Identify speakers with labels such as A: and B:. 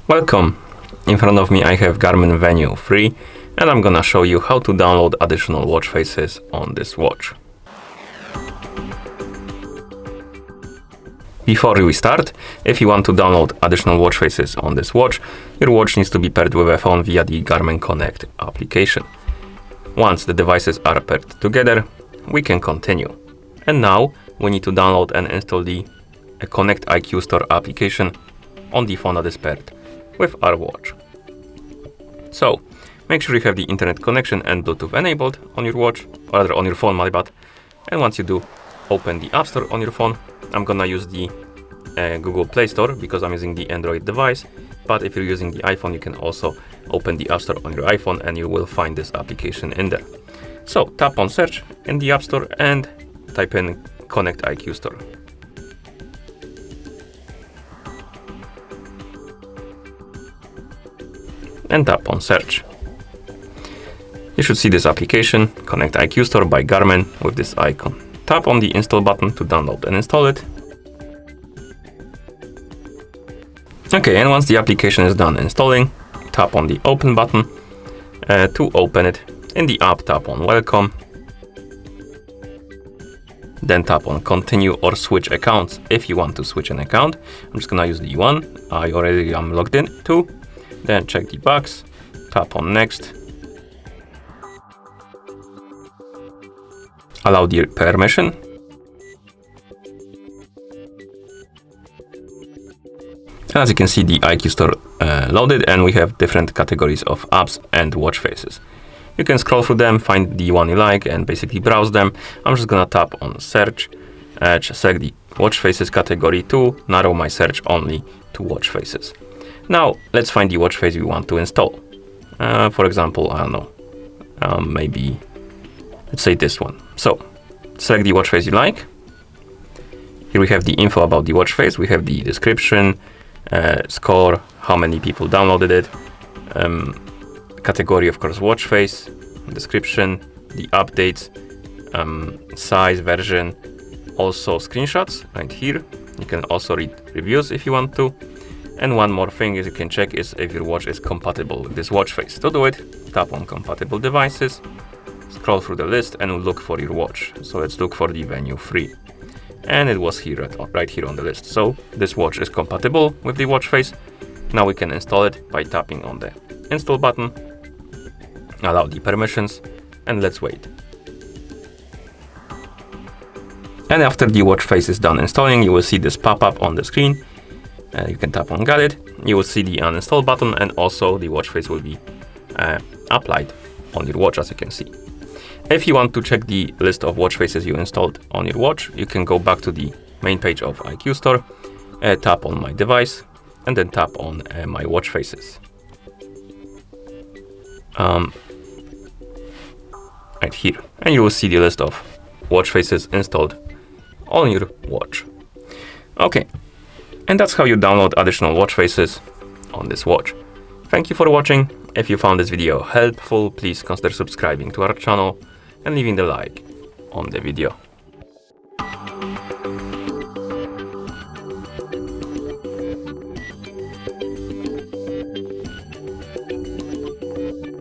A: Welcome! In front of me I have GARMIN Venu 3 and I'm gonna show you how to download additional watch faces on this watch. Before we start, if you want to download additional watch faces on this watch, your watch needs to be paired with a phone via the Garmin Connect application. Once the devices are paired together, we can continue. And now we need to download and install the Connect IQ Store application on the phone that is paired with our watch. So make sure you have the internet connection and Bluetooth enabled on your watch, or rather on your phone, my bad. And once you do, open the App Store on your phone. I'm gonna use the Google Play Store because I'm using the Android device, but if you're using the iPhone, you can also open the App Store on your iPhone and you will find this application in there. So tap on search in the App Store and type in Connect IQ Store. And tap on search. You should see this application, Connect IQ Store by Garmin, with this icon. Tap on the install button to download and install it. Okay, and once the application is done installing, tap on the open button. To open it, in the app tap on welcome. Then tap on continue or switch accounts if you want to switch an account. I'm just gonna use the one I already am logged in to. Then check the box, tap on next. Allow the permission. And as you can see, the IQ Store loaded and we have different categories of apps and watch faces. You can scroll through them, find the one you like and basically browse them. I'm just gonna tap on search, select the watch faces category to narrow my search only to watch faces. Now let's find the watch face we want to install. For example, I don't know, maybe let's say this one. So select the watch face you like. Here we have the info about the watch face. We have the description, score, how many people downloaded it, category, of course, watch face, description, the updates, size, version, also screenshots right here. You can also read reviews if you want to. And one more thing is you can check is if your watch is compatible with this watch face. To do it, tap on compatible devices, scroll through the list and look for your watch. So let's look for the Venu 3. And it was here, right here on the list. So this watch is compatible with the watch face. Now we can install it by tapping on the install button, allow the permissions, and let's wait. And after the watch face is done installing, you will see this pop-up on the screen. You can tap on Got it. You will see the uninstall button and also the watch face will be applied on your watch, as you can see. If you want to check the list of watch faces you installed on your watch, you can go back to the main page of IQ Store, tap on my device, and then tap on my watch faces. Right here. And you will see the list of watch faces installed on your watch. Okay. And that's how you download additional watch faces on this watch. Thank you for watching. If you found this video helpful, please consider subscribing to our channel and leaving the like on the video.